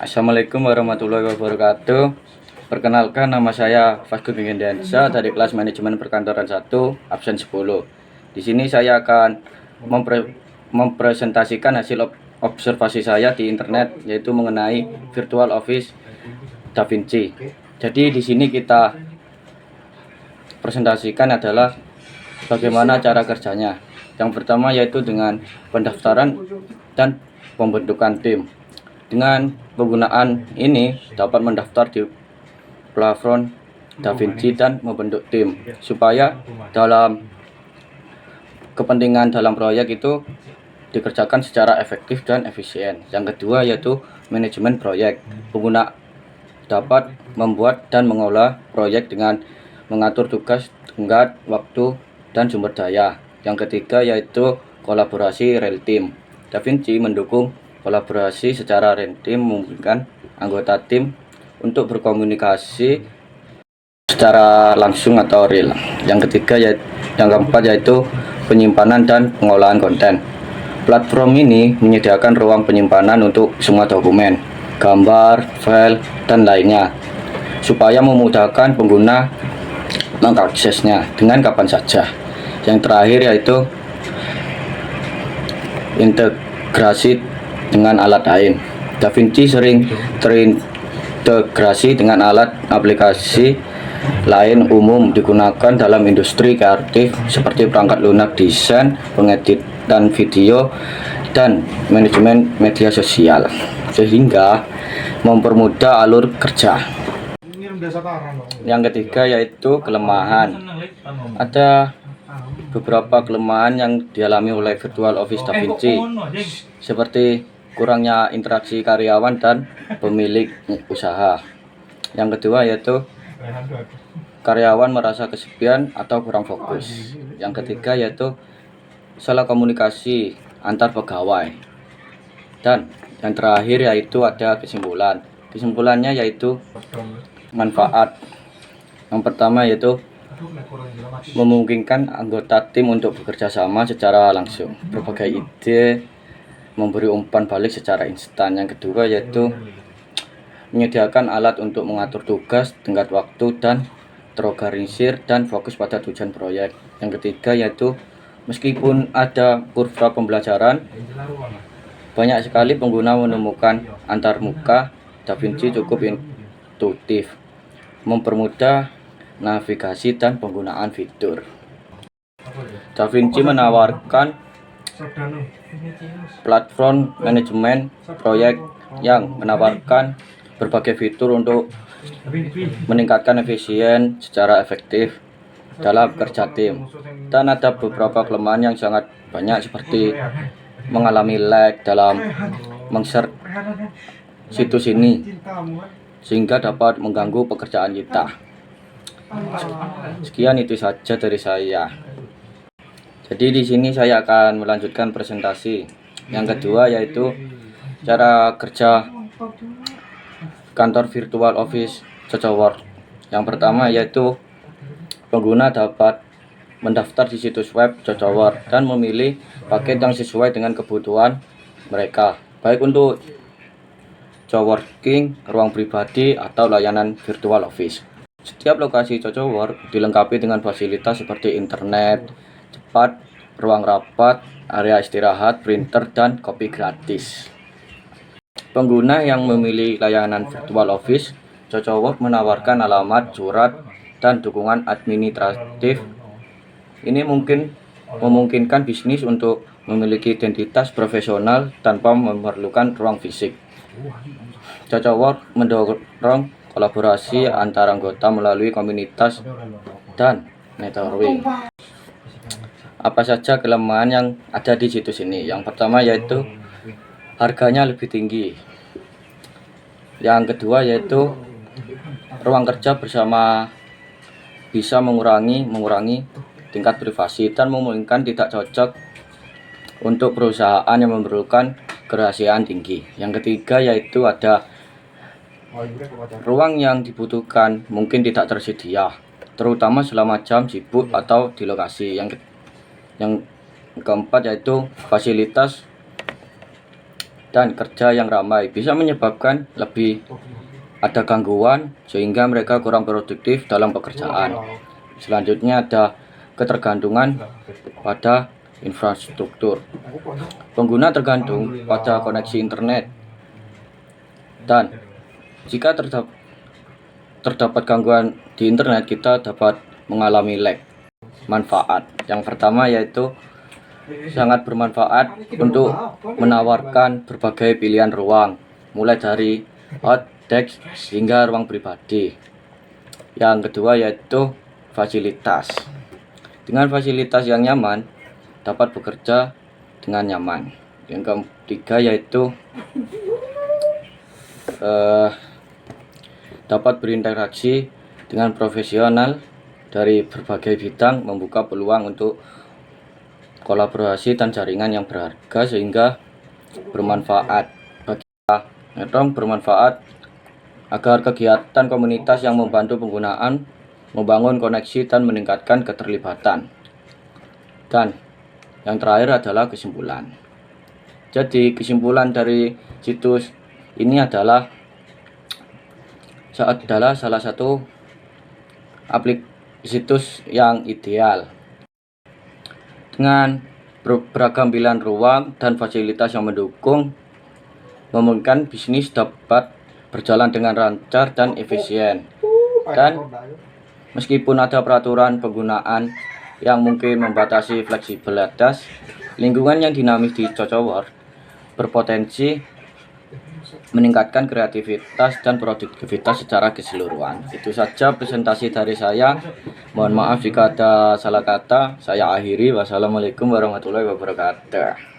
Assalamualaikum warahmatullahi wabarakatuh. Perkenalkan, nama saya Fasku Gendensa dari kelas manajemen perkantoran 1, absen 10. Di sini saya akan mempresentasikan hasil observasi saya di internet, yaitu mengenai Virtual Office DaVinci. Jadi di sini kita presentasikan adalah bagaimana cara kerjanya. Yang pertama yaitu dengan pendaftaran dan pembentukan tim. Dengan penggunaan ini dapat mendaftar di platform DaVinci dan membentuk tim supaya dalam kepentingan dalam proyek itu dikerjakan secara efektif dan efisien. Yang kedua yaitu manajemen proyek. Pengguna dapat membuat dan mengolah proyek dengan mengatur tugas, tenggat, waktu, dan sumber daya. Yang ketiga yaitu kolaborasi real time. DaVinci mendukung kolaborasi secara real time, memungkinkan anggota tim untuk berkomunikasi secara langsung atau real. Yang keempat yaitu penyimpanan dan pengolahan konten. Platform ini menyediakan ruang penyimpanan untuk semua dokumen, gambar, file, dan lainnya, supaya memudahkan pengguna mengaksesnya dengan kapan saja. Yang terakhir yaitu integrasi dengan alat lain. DaVinci sering terintegrasi dengan alat aplikasi lain umum digunakan dalam industri kreatif seperti perangkat lunak desain, pengeditan video, dan manajemen media sosial, sehingga mempermudah alur kerja. Yang ketiga yaitu kelemahan. Ada beberapa kelemahan yang dialami oleh Virtual Office DaVinci, seperti kurangnya interaksi karyawan dan pemilik usaha. Yang kedua yaitu karyawan merasa kesepian atau kurang fokus. Yang ketiga yaitu salah komunikasi antar pegawai. Dan yang terakhir yaitu ada kesimpulan. Kesimpulannya yaitu manfaat. Yang pertama yaitu memungkinkan anggota tim untuk bekerja sama secara langsung, berbagai ide, memberi umpan balik secara instan. Yang kedua yaitu menyediakan alat untuk mengatur tugas, tenggat waktu, dan terorganisir dan fokus pada tujuan proyek. Yang ketiga yaitu meskipun ada kurva pembelajaran, banyak sekali pengguna menemukan antar muka. DaVinci cukup intuitif, mempermudah navigasi dan penggunaan fitur. DaVinci menawarkan platform manajemen proyek yang menawarkan berbagai fitur untuk meningkatkan efisien secara efektif dalam kerja tim. Dan ada beberapa kelemahan yang sangat banyak, seperti mengalami lag dalam mengsearch situs ini, sehingga dapat mengganggu pekerjaan kita. Sekian itu saja dari saya. Jadi di sini saya akan melanjutkan presentasi. Yang kedua yaitu cara kerja kantor Virtual Office CocoWorks. Yang pertama yaitu pengguna dapat mendaftar di situs web CocoWorks dan memilih paket yang sesuai dengan kebutuhan mereka, baik untuk coworking, ruang pribadi, atau layanan Virtual Office. Setiap lokasi CocoWorks dilengkapi dengan fasilitas seperti internet cepat, ruang rapat, area istirahat, printer, dan kopi gratis. Pengguna yang memilih layanan Virtual Office CocoWorks menawarkan alamat, surat, dan dukungan administratif. Ini memungkinkan bisnis untuk memiliki identitas profesional tanpa memerlukan ruang fisik. CocoWorks mendorong kolaborasi antar anggota melalui komunitas dan networking. Apa saja kelemahan yang ada di situs ini? Yang pertama yaitu harganya lebih tinggi. Yang kedua yaitu ruang kerja bersama bisa mengurangi tingkat privasi dan memungkinkan tidak cocok untuk perusahaan yang memerlukan kerahasiaan tinggi. Yang ketiga yaitu ada ruang yang dibutuhkan mungkin tidak tersedia, terutama selama jam sibuk atau di lokasi. Yang keempat yaitu fasilitas dan kerja yang ramai bisa menyebabkan lebih ada gangguan sehingga mereka kurang produktif dalam pekerjaan. Selanjutnya ada ketergantungan pada infrastruktur. Pengguna tergantung pada koneksi internet, dan jika terdapat gangguan di internet, kita dapat mengalami lag. Manfaat yang pertama yaitu sangat bermanfaat untuk menawarkan berbagai pilihan ruang, mulai dari hot desk hingga ruang pribadi. Yang kedua yaitu fasilitas. Dengan fasilitas yang nyaman, dapat bekerja dengan nyaman. Yang ketiga yaitu dapat berinteraksi dengan profesional dari berbagai bidang, membuka peluang untuk kolaborasi dan jaringan yang berharga sehingga bermanfaat bagi kita. Bermanfaat agar kegiatan komunitas yang membantu penggunaan, membangun koneksi dan meningkatkan keterlibatan. Dan yang terakhir adalah kesimpulan. Jadi kesimpulan dari situs ini adalah salah satu situs yang ideal dengan beragam pilihan ruang dan fasilitas yang mendukung, memungkinkan bisnis dapat berjalan dengan lancar dan efisien. Dan meskipun ada peraturan penggunaan yang mungkin membatasi fleksibilitas, lingkungan yang dinamis di Cocowar berpotensi meningkatkan kreativitas dan produktivitas secara keseluruhan. Itu saja presentasi dari saya. Mohon maaf jika ada salah kata. Saya akhiri. Wassalamualaikum warahmatullahi wabarakatuh.